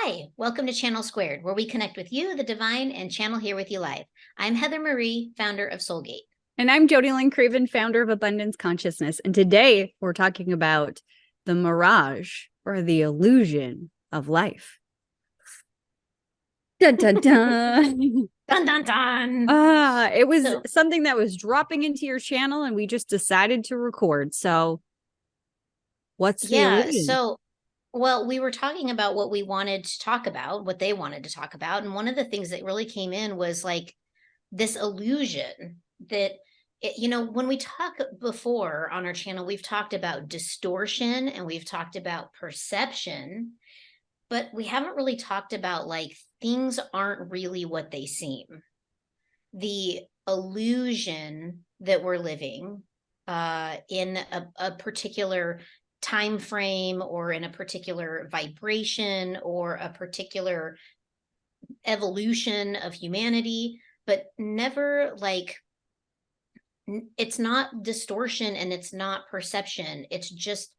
Hi, welcome to Channel Squared, where we connect with you, the divine, and channel here with you live. I'm Heather Marie, founder of Soulgate. And I'm Jody Lynn Craven, founder of Abundance Consciousness. And today we're talking about the mirage or the illusion of life. Dun, dun, dun. Dun dun dun. It was So, something that was dropping into your channel and we just decided to record. So what's the yeah, illusion? so, well, we were talking about what we wanted to talk about, what they wanted to talk about. And one of the things that really came in was like this illusion that, when we talk before on our channel, we've talked about distortion and we've talked about perception, but we haven't really talked about like things aren't really what they seem. The illusion that we're living in a particular time frame or in a particular vibration or a particular evolution of humanity, but never like it's not distortion and it's not perception. It's just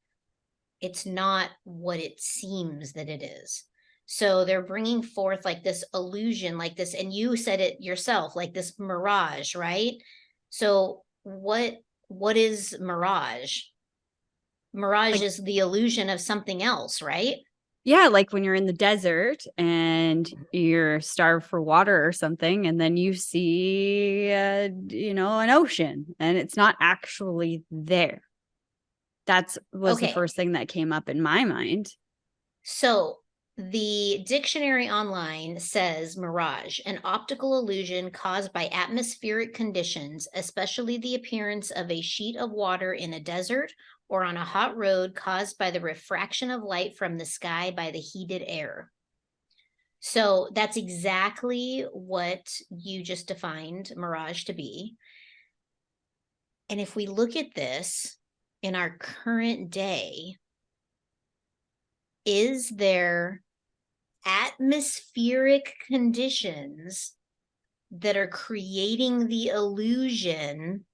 it's not what it seems that it is. So they're bringing forth like this illusion, like this, and you said it yourself, like this mirage, right? So what is mirage? Mirage Like, is the illusion of something else, right? yeah, like when you're in the desert and you're starved for water or something, and then you see, an ocean and it's not actually there. That was the Okay. first thing that came up in my mind. So the dictionary online says mirage, an optical illusion caused by atmospheric conditions, especially the appearance of a sheet of water in a desert or on a hot road caused by the refraction of light from the sky by the heated air. So that's exactly what you just defined mirage to be. And if we look at this in our current day, is there atmospheric conditions that are creating the illusion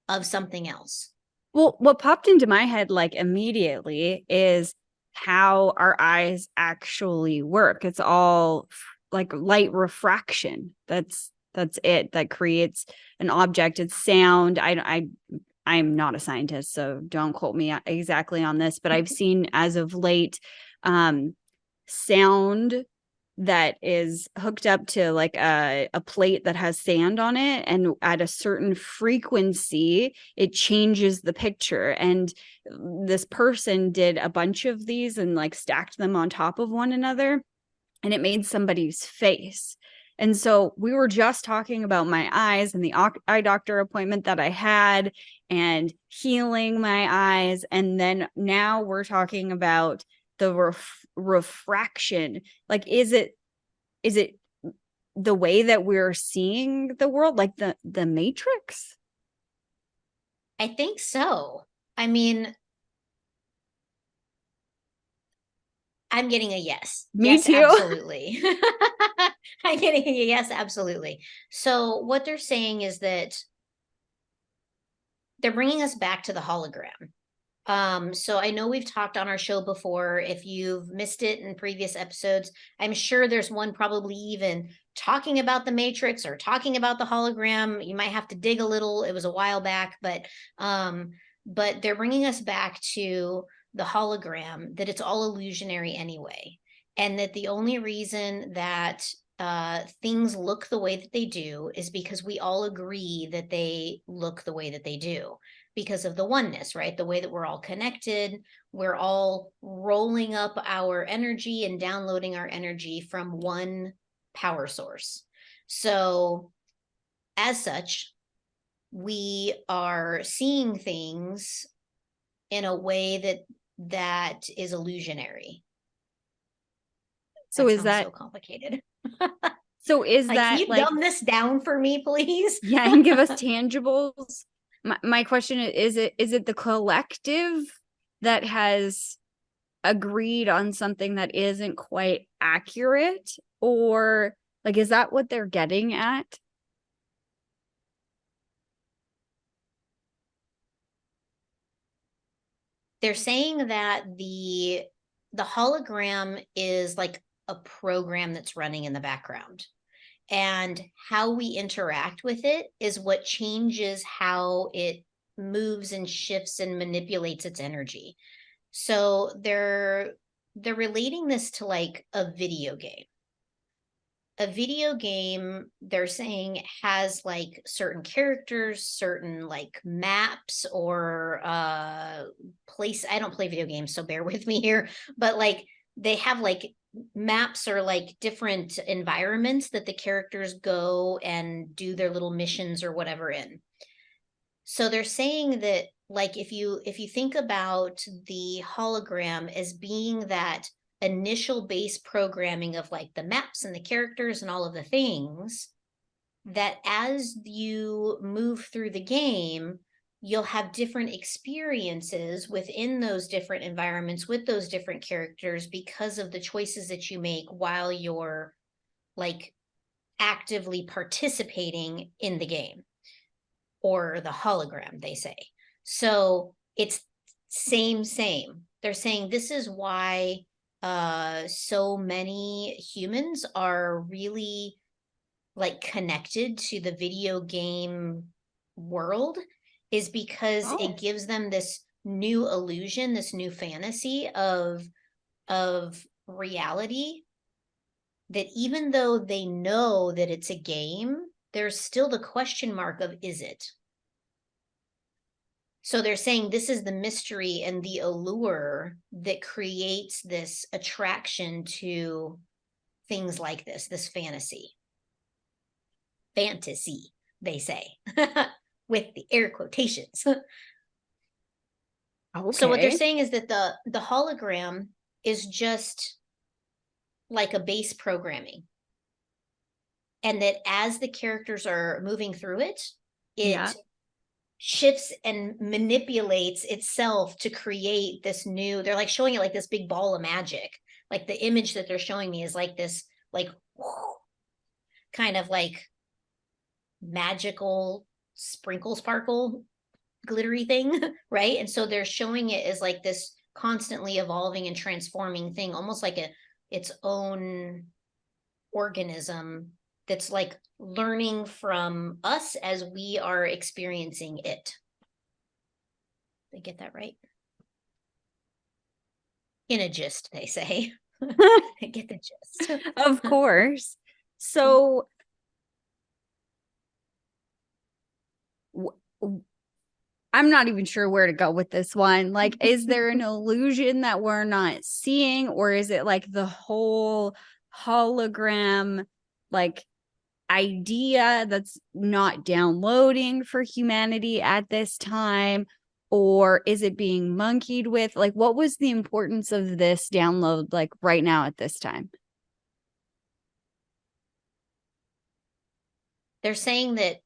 of something else? Well, what popped into my head like immediately is how our eyes actually work. It's all like light refraction. That's it. That creates an object. It's sound. I'm not a scientist, so don't quote me exactly on this, but I've seen as of late sound that is hooked up to like a plate that has sand on it, and at a certain frequency it changes the picture. And this person did a bunch of these and like stacked them on top of one another, and it made somebody's face. And so we were just talking about my eyes and the eye doctor appointment that I had and healing my eyes. And then now we're talking about the refraction. Like, is it the way that we're seeing the world, like the Matrix? I think so. I mean, I'm getting a yes. Me Yes, too. absolutely. I'm getting a yes, absolutely. So, what they're saying is that they're bringing us back to the hologram. So I know we've talked on our show before. If you've missed it in previous episodes, I'm sure there's one probably even talking about the Matrix or talking about the hologram. You might have to dig a little. It was a while back, but they're bringing us back to the hologram, that it's all illusionary anyway, and that the only reason that things look the way that they do is because we all agree that they look the way that they do because of the oneness, right? The way that we're all connected, we're all rolling up our energy and downloading our energy from one power source. So, as such, we are seeing things in a way that is illusionary. So That is sounds that so complicated. so is Like, can that you like, dumb this down for me, please? yeah, and give us tangibles? My question is it the collective that has agreed on something that isn't quite accurate, or like, is that what they're getting at? They're saying that the hologram is like a program that's running in the background. And how we interact with it is what changes how it moves and shifts and manipulates its energy. So they're relating this to like a video game. A video game, they're saying, has like certain characters, certain like maps or place. I don't play video games, so bear with me here, but like they have like maps or like different environments that the characters go and do their little missions or whatever in. So they're saying that like if you think about the hologram as being that initial base programming of like the maps and the characters and all of the things, that as you move through the game, you'll have different experiences within those different environments with those different characters because of the choices that you make while you're like actively participating in the game or the hologram, they say. So it's same. They're saying this is why so many humans are really like connected to the video game world, is because it gives them this new illusion, this new fantasy of reality, that even though they know that it's a game, there's still the question mark of, is it? So they're saying this is the mystery and the allure that creates this attraction to things like this fantasy, they say, with the air quotations. So what they're Okay. saying is that the hologram is just like a base programming, and that as the characters are moving through it, Yeah. it shifts and manipulates itself to create this new, they're like showing it like this big ball of magic. Like the image that they're showing me is like this, like kind of like magical sprinkle sparkle glittery thing, right? And so they're showing it as like this constantly evolving and transforming thing, almost like its own organism that's like learning from us as we are experiencing it. Did I get that right? In a gist, they say. Get the gist. Of course. So I'm not even sure where to go with this one. Like, is there an illusion that we're not seeing, or is it like the whole hologram, like, idea that's not downloading for humanity at this time? Or is it being monkeyed with? Like, what was the importance of this download, like, right now at this time? They're saying that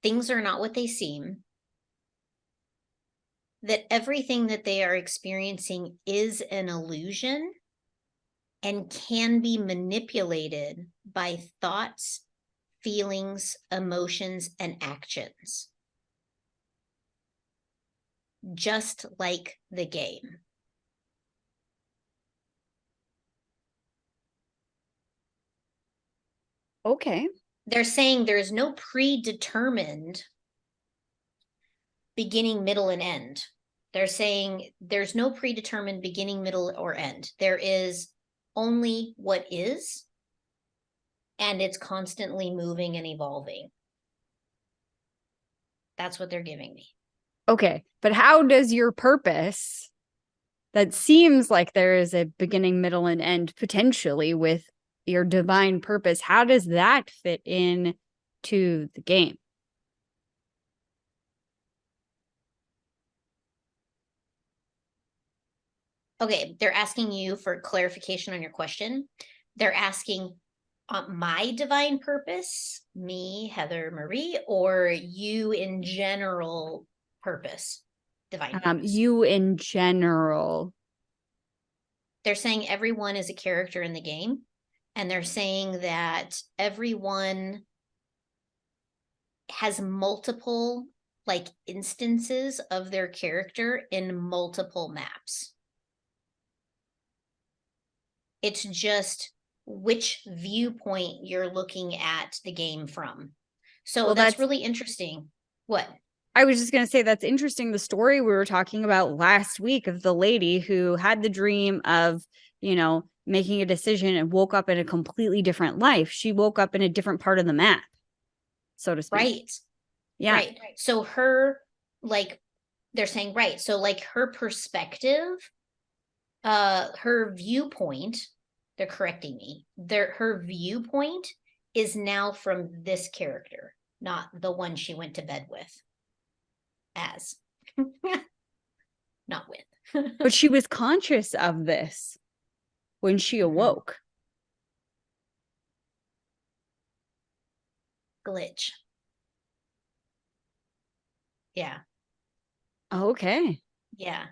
things are not what they seem, that everything that they are experiencing is an illusion and can be manipulated by thoughts, feelings, emotions, and actions, just like the game. Okay. They're saying there's no predetermined beginning, middle, and end. They're saying there's no predetermined beginning, middle, or end. There is only what is, and it's constantly moving and evolving. That's what they're giving me. Okay. But how does your purpose, that seems like there is a beginning, middle, and end potentially with your divine purpose, how does that fit in to the game? Okay, they're asking you for clarification on your question. They're asking my divine purpose, me, Heather Marie, or you in general purpose, divine purpose. You in general. They're saying everyone is a character in the game, and they're saying that everyone has multiple like instances of their character in multiple maps. It's just which viewpoint you're looking at the game from. So Well, that's that's really interesting. What? I was just going to say that's interesting. The story we were talking about last week of the lady who had the dream of, making a decision and woke up in a completely different life. She woke up in a different part of the map, so to speak. Right. Yeah. Right. So her, like, they're saying, right. So like her perspective, her viewpoint, they're correcting me. Her viewpoint is now from this character, not the one she went to bed with as. Not with. But she was conscious of this when she awoke. Glitch. Yeah. Okay. Yeah.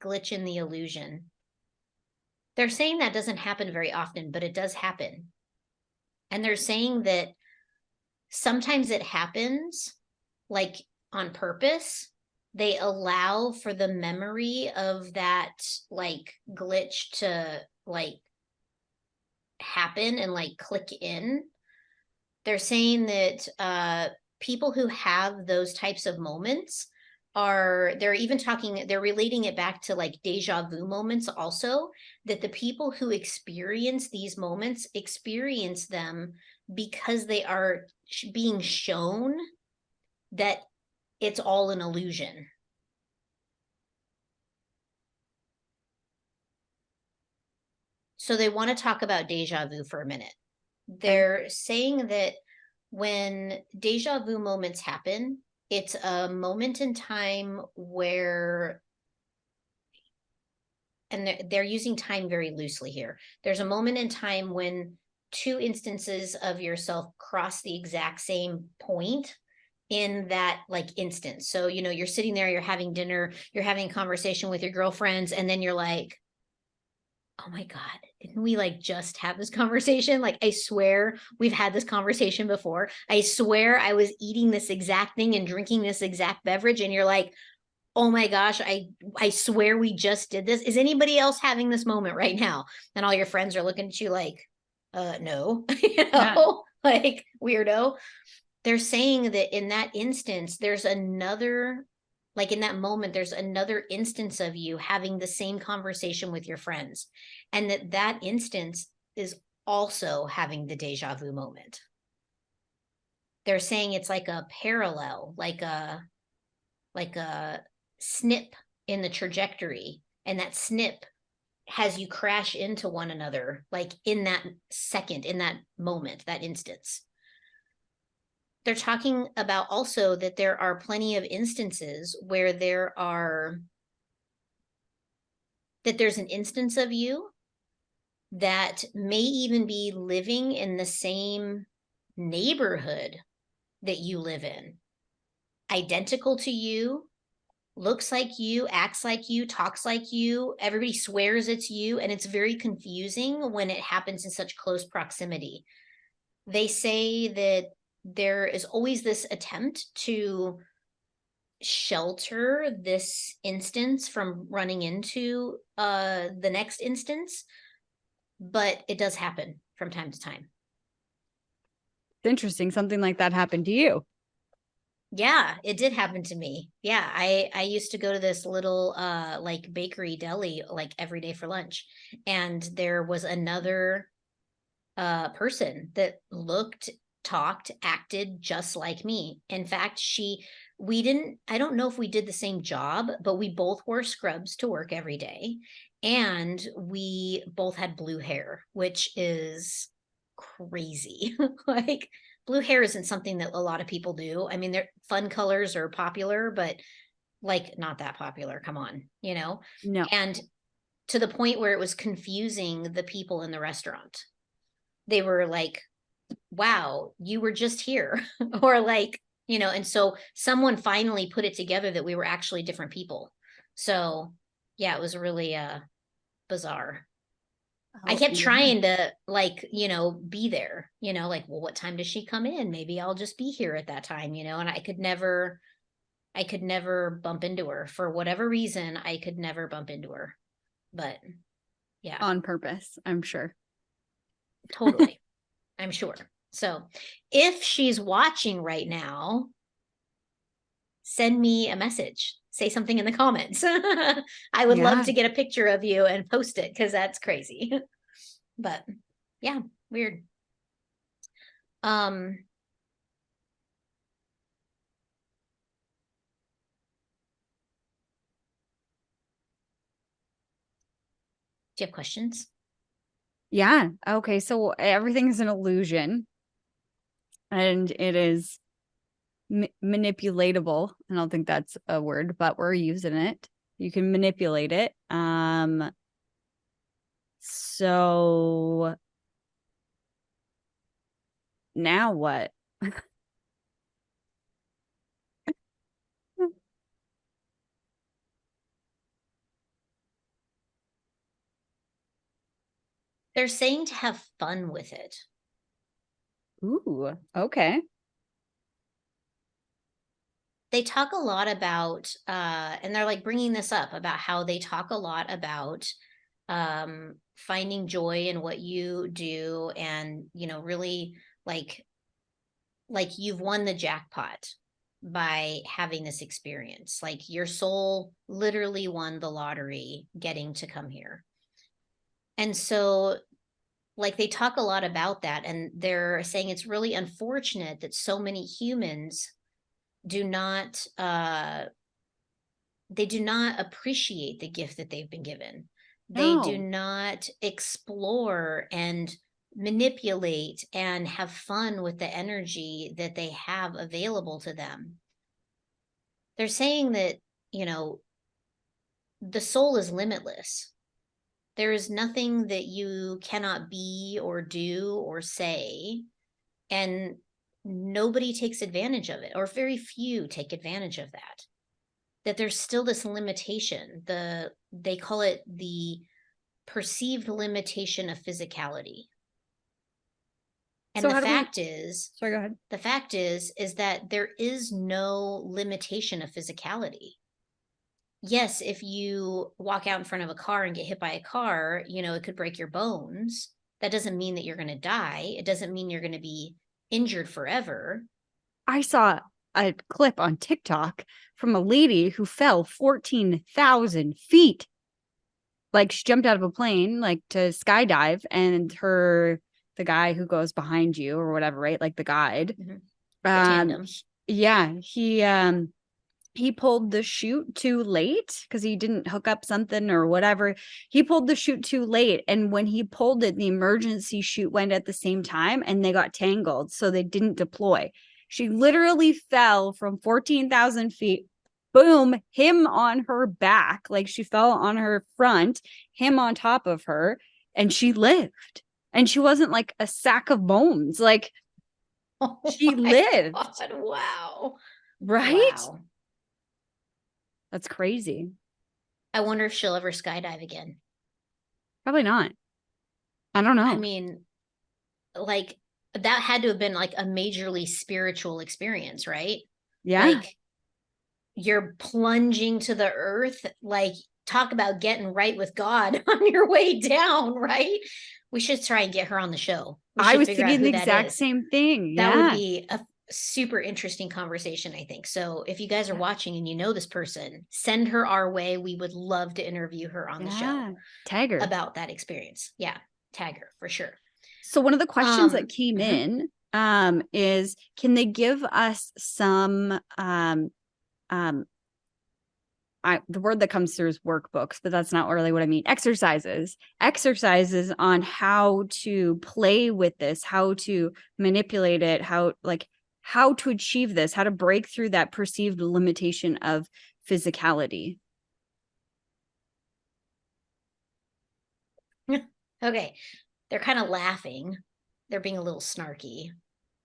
Glitch in the illusion. They're saying that doesn't happen very often, but it does happen. And they're saying that sometimes it happens like on purpose. They allow for the memory of that like glitch to like happen and like click in. They're saying that people who have those types of moments they're even talking, they're relating it back to like deja vu moments also, that the people who experience these moments experience them because they are being shown that it's all an illusion. So they want to talk about deja vu for a minute. They're saying that when deja vu moments happen, it's a moment in time where, and they're using time very loosely here. There's a moment in time when two instances of yourself cross the exact same point in that like instance. So, you're sitting there, you're having dinner, you're having a conversation with your girlfriends, and then you're like, oh my God, didn't we like just have this conversation? Like, I swear we've had this conversation before. I swear I was eating this exact thing and drinking this exact beverage. And you're like, oh my gosh, I swear we just did this. Is anybody else having this moment right now? And all your friends are looking at you like, no, like weirdo. They're saying that in that instance, there's another, like in that moment, there's another instance of you having the same conversation with your friends. And that instance is also having the deja vu moment. They're saying it's like a parallel, like a snip in the trajectory. And that snip has you crash into one another, like in that second, in that moment, that instance. They're talking about also that there are plenty of instances where there's an instance of you that may even be living in the same neighborhood that you live in, identical to you, looks like you, acts like you, talks like you. Everybody swears it's you, and it's very confusing when it happens in such close proximity. They say that there is always this attempt to shelter this instance from running into the next instance, but it does happen from time to time. It's interesting. Something like that happened to you. Yeah, it did happen to me. Yeah, I used to go to this little like bakery deli like every day for lunch, and there was another person that looked, talked, acted just like me. In fact, I don't know if we did the same job, but we both wore scrubs to work every day. And we both had blue hair, which is crazy. Like, blue hair isn't something that a lot of people do. I mean, they're fun colors are popular, but like not that popular. Come on. No. And to the point where it was confusing the people in the restaurant. They were like, wow, you were just here. Or like, and so someone finally put it together that we were actually different people. So yeah, it was really bizarre. I Oh, kept yeah. trying to like, be there, like, well, what time does she come in? Maybe I'll just be here at that time, and I could never bump into her for whatever reason. I could never bump into her. But yeah. On purpose, I'm sure. Totally. I'm sure. So if she's watching right now, send me a message. Say something in the comments. I would love Yeah. to get a picture of you and post it because that's crazy. But yeah, weird. Um, do you have questions? Yeah. Okay. So everything is an illusion and it is manipulatable. I don't think that's a word, but we're using it. You can manipulate it. So now what? They're saying to have fun with it. Ooh, okay. They talk a lot about, and they're like bringing this up about how they talk a lot about finding joy in what you do and, really like you've won the jackpot by having this experience. Like your soul literally won the lottery getting to come here. And so like they talk a lot about that and they're saying it's really unfortunate that so many humans do not they do not appreciate the gift that they've been given. They do No. not explore and manipulate and have fun with the energy that they have available to them. They're saying that, you know, the soul is limitless. There is nothing that you cannot be or do or say, and nobody takes advantage of it, or very few take advantage of that. That there's still this limitation. They call it the perceived limitation of physicality. And So how do we Sorry, go ahead. the fact is that there is no limitation of physicality. Yes, if you walk out in front of a car and get hit by a car, it could break your bones. That doesn't mean that you're going to die. It doesn't mean you're going to be injured forever. I saw a clip on TikTok from a lady who fell 14,000 feet. Like she jumped out of a plane, like to skydive, and the guy who goes behind you or whatever, right? Like the guide. Mm-hmm. The Um, tandem. yeah, he pulled the chute too late because he didn't hook up something or whatever. He pulled the chute too late. And when he pulled it, the emergency chute went at the same time and they got tangled. So they didn't deploy. She literally fell from 14,000 feet. Boom, him on her back. Like she fell on her front, him on top of her, and she lived. And she wasn't like a sack of bones. Like Oh she my lived, God. Wow. right? Wow. That's crazy. I wonder if she'll ever skydive again. Probably not. I don't I know. mean, like that had to have been like a majorly spiritual experience, right? Yeah. Like you're plunging to the earth, like talk about getting right with God on your way down, right? We should try and get her on the show. We I should was figure out thinking the who that exact is. same thing. That would Yeah. be a super interesting conversation, I think. So if you guys are watching and you know this person, send her our way. We would love to interview her on the show Yeah. Tagger. about that experience. Yeah, tag her for sure. So one of the questions that came Mhm. in is can they give us some the word that comes through is workbooks, but that's not really what I mean. Exercises on how to play with this, how to manipulate it, how to achieve this, how to break through that perceived limitation of physicality. Okay, they're kind of laughing. They're being a little snarky.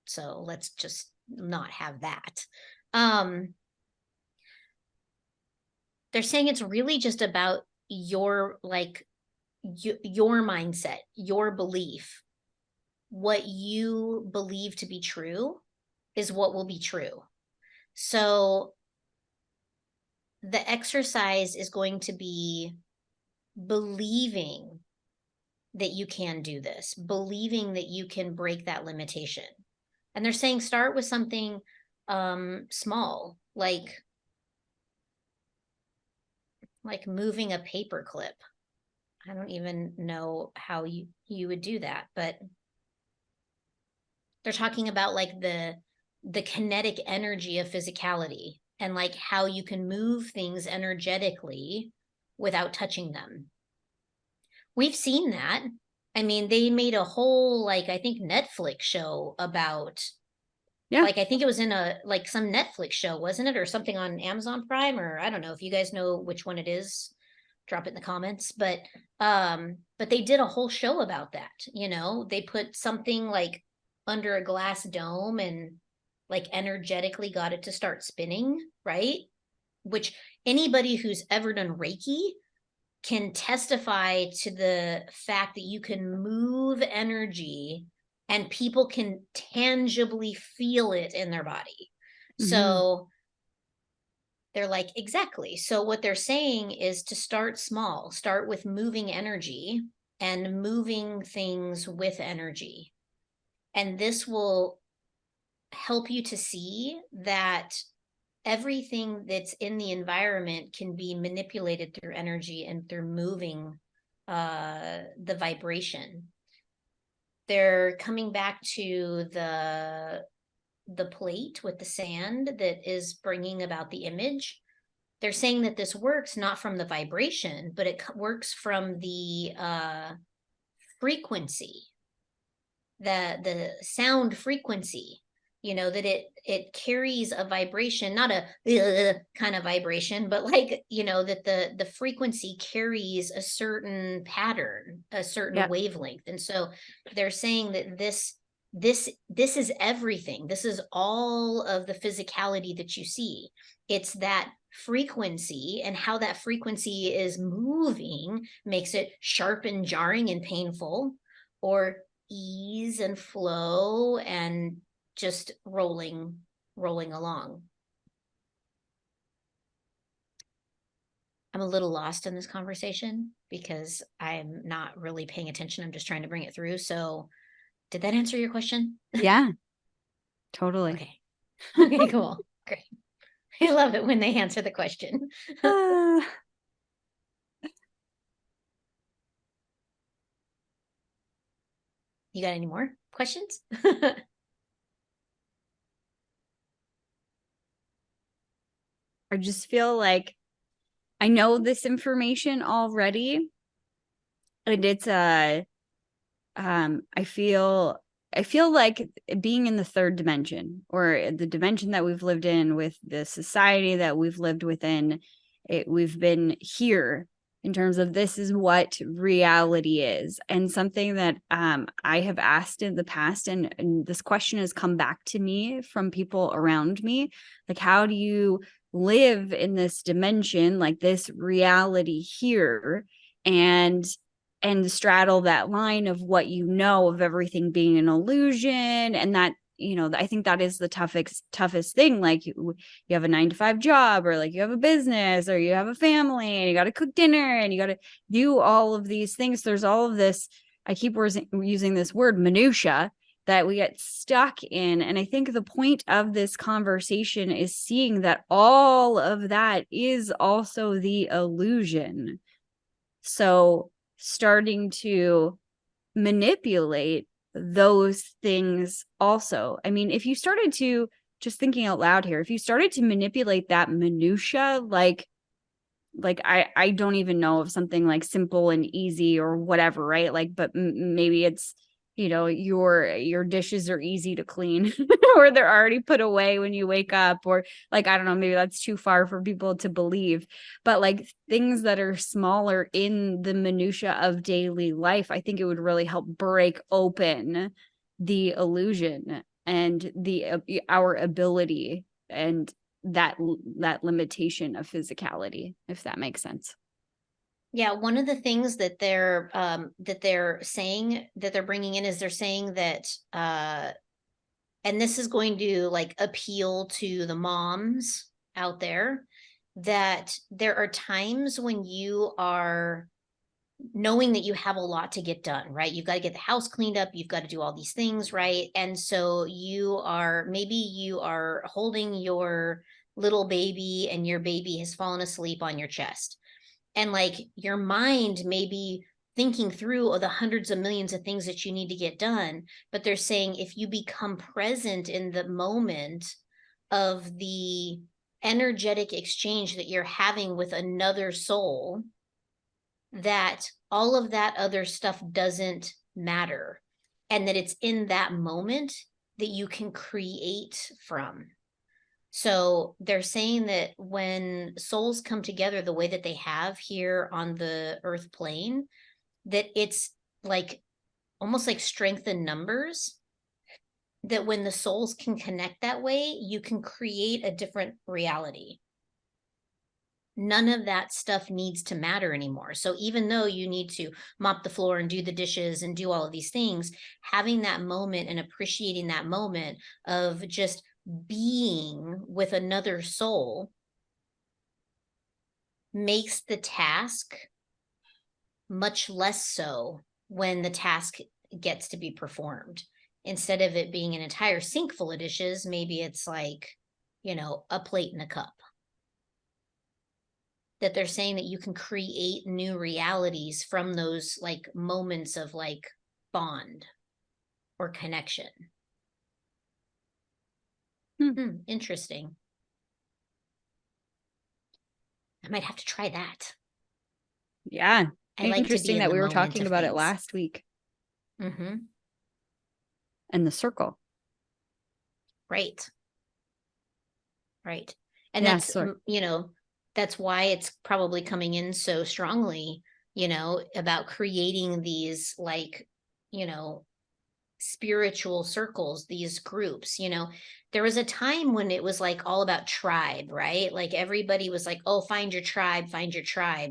So let's just not have that. Um, they're saying it's really just about your your mindset, your belief. What you believe to be true is what will be true. So the exercise is going to be believing that you can do this, believing that you can break that limitation. And they're saying start with something small, like moving a paper clip. I don't even know how you would do that, but they're talking about like the kinetic energy of physicality and like how you can move things energetically without touching them. We've seen that. I mean, they made a whole, like, I think Netflix show about, Yeah. like, I think it was in a, like, some Netflix show, wasn't it? Or something on Amazon Prime, or I don't know if you guys know which one it is, drop it in the comments. But they did a whole show about that, you know? They put something like under a glass dome and like energetically got it to start spinning, right? Which anybody who's ever done Reiki can testify to the fact that you can move energy and people can tangibly feel it in their body. Mm-hmm. So they're like, exactly. So what they're saying is to start small, start with moving energy and moving things with energy. And this will help you to see that everything that's in the environment can be manipulated through energy and through moving the vibration. They're coming back to the plate with the sand that is bringing about the image. They're saying that this works not from the vibration, but it works from the frequency, the sound frequency, you know, that it carries a vibration, not a kind of vibration, but like, you know, that the frequency carries a certain pattern, a certain Yeah. wavelength. And so they're saying that this is everything. This is all of the physicality that you see. It's that frequency, and how that frequency is moving makes it sharp and jarring and painful, or ease and flow and just rolling along. I'm a little lost in this conversation because I'm not really paying attention. I'm just trying to bring it through. So did that answer your question? Yeah. Totally. Okay. Okay, cool. Great. I love it when they answer the question. Uh, You got any more questions? I just feel like I know this information already, and it's I feel like being in the third dimension, or the dimension that we've lived in with the society that we've lived within. We've been here in terms of this is what reality is, and something that I have asked in the past, and this question has come back to me from people around me, like, how do you live in this dimension, like this reality here, and straddle that line of what you know of everything being an illusion. And that, I think that is the toughest thing. Like you have a 9 to 5 job, or like you have a business, or you have a family, and you got to cook dinner, and you got to do all of these things. There's all of this, I keep using this word, minutia, that we get stuck in. And I think the point of this conversation is seeing that all of that is also the illusion. So starting to manipulate those things also. I mean, if you started to, just thinking out loud here, if you started to manipulate that minutia, like I don't even know of something like simple and easy or whatever, right? Like, but maybe it's, your dishes are easy to clean or they're already put away when you wake up, or like, I don't know, maybe that's too far for people to believe, but like things that are smaller in the minutia of daily life, I think it would really help break open the illusion and our ability, and that limitation of physicality, if that makes sense. Yeah, one of the things that they're saying, that they're bringing in, is they're saying that and this is going to like appeal to the moms out there, that there are times when you are knowing that you have a lot to get done, right? You've got to get the house cleaned up, you've got to do all these things, right? And so maybe you are holding your little baby and your baby has fallen asleep on your chest. And like your mind may be thinking through all the hundreds of millions of things that you need to get done, but they're saying if you become present in the moment of the energetic exchange that you're having with another soul, that all of that other stuff doesn't matter, and that it's in that moment that you can create from. So they're saying that when souls come together the way that they have here on the earth plane, that it's like almost like strength in numbers, that when the souls can connect that way, you can create a different reality. None of that stuff needs to matter anymore. So even though you need to mop the floor and do the dishes and do all of these things, having that moment and appreciating that moment of just being with another soul makes the task much less so when the task gets to be performed. Instead of it being an entire sink full of dishes, maybe it's like, a plate and a cup. That they're saying that you can create new realities from those like moments of like bond or connection. Interesting. I might have to try that. Yeah. I like to be Interesting in that the we were moment talking of about it things. last week. Mm-hmm. And the circle. Right. Right. And Yeah, that's, so that's why it's probably coming in so strongly, about creating these like, you know, spiritual circles, these groups. There was a time when it was like all about tribe, right? Like everybody was like, oh, find your tribe,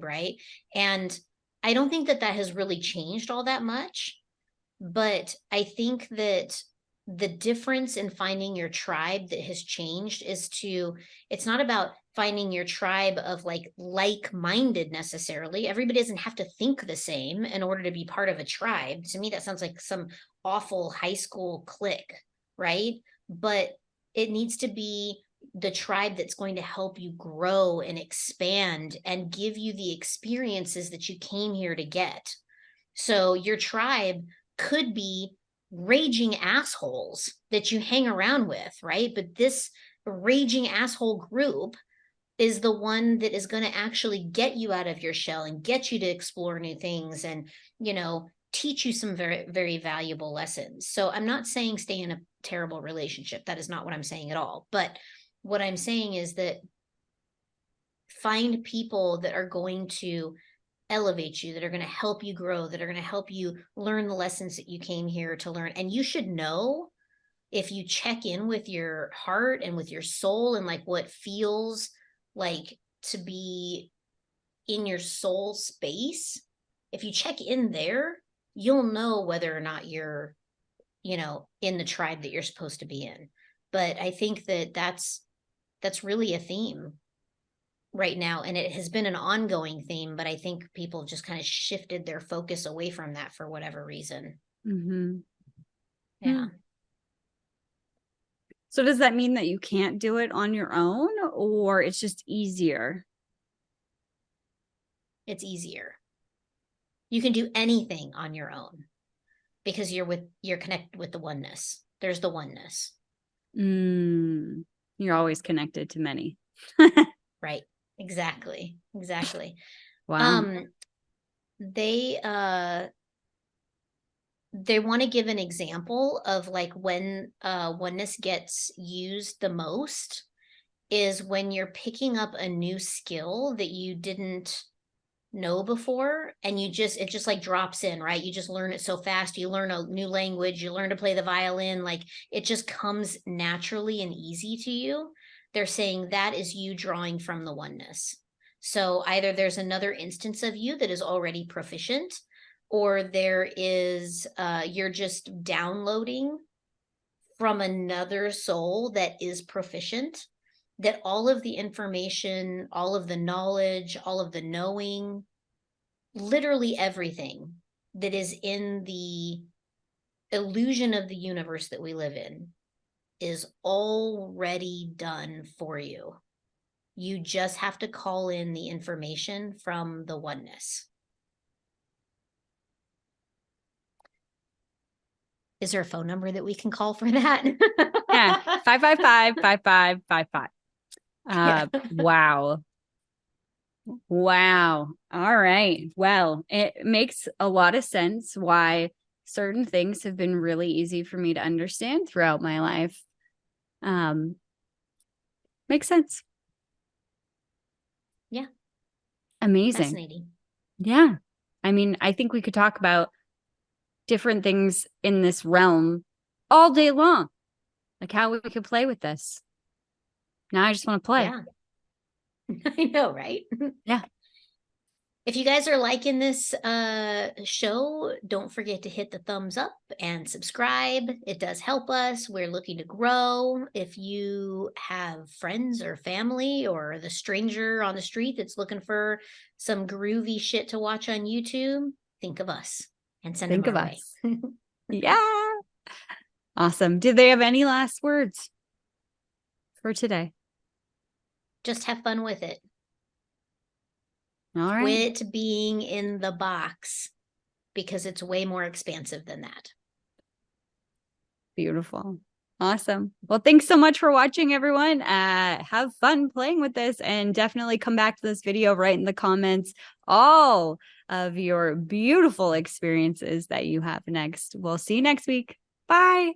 right? And I don't think that that has really changed all that much, but I think that the difference in finding your tribe that has changed is it's not about finding your tribe of like-minded necessarily. Everybody doesn't have to think the same in order to be part of a tribe. To me, that sounds like some awful high school clique, right? But it needs to be the tribe that's going to help you grow and expand and give you the experiences that you came here to get. So your tribe could be raging assholes that you hang around with, right? But this raging asshole group is the one that is going to actually get you out of your shell and get you to explore new things and, teach you some very, very valuable lessons. So I'm not saying stay in a terrible relationship. That is not what I'm saying at all. But what I'm saying is that find people that are going to elevate you, that are going to help you grow, that are going to help you learn the lessons that you came here to learn. And you should know, if you check in with your heart and with your soul and like what feels like to be in your soul space, if you check in there, you'll know whether or not you're, in the tribe that you're supposed to be in. But I think that that's really a theme right now, and it has been an ongoing theme, but I think people just kind of shifted their focus away from that for whatever reason. Yeah. So does that mean that you can't do it on your own, or it's just easier? It's easier. You can do anything on your own because you're connected with the oneness. There's the oneness. You're always connected to many. Right. Exactly. Wow. They want to give an example of like when oneness gets used the most is when you're picking up a new skill that you didn't know before, and it just like drops in, right? You just learn it so fast. You learn a new language, you learn to play the violin, like it just comes naturally and easy to you. They're saying that is you drawing from the oneness. So either there's another instance of you that is already proficient, or there is you're just downloading from another soul that is proficient, that all of the information, all of the knowledge, all of the knowing, literally everything that is in the illusion of the universe that we live in is already done for you. You just have to call in the information from the oneness. Is there a phone number that we can call for that? Yeah. 555-5555. Yeah. Wow. Wow. All right. Well, it makes a lot of sense why certain things have been really easy for me to understand throughout my life. Makes sense. Yeah. Amazing. Fascinating. Yeah. I mean, I think we could talk about different things in this realm all day long, like how we could play with this. Now I just want to play. Yeah. I know, right? Yeah. If you guys are liking this show, don't forget to hit the thumbs up and subscribe. It does help us. We're looking to grow. If you have friends or family or the stranger on the street that's looking for some groovy shit to watch on YouTube, think of us and send them Think of our way. us. Yeah. Awesome. Did they have any last words for today? Just have fun with it. All right. Quit being in the box because it's way more expansive than that. Beautiful. Awesome. Well, thanks so much for watching, everyone. Have fun playing with this and definitely come back to this video, write in the comments all of your beautiful experiences that you have next. We'll see you next week. Bye.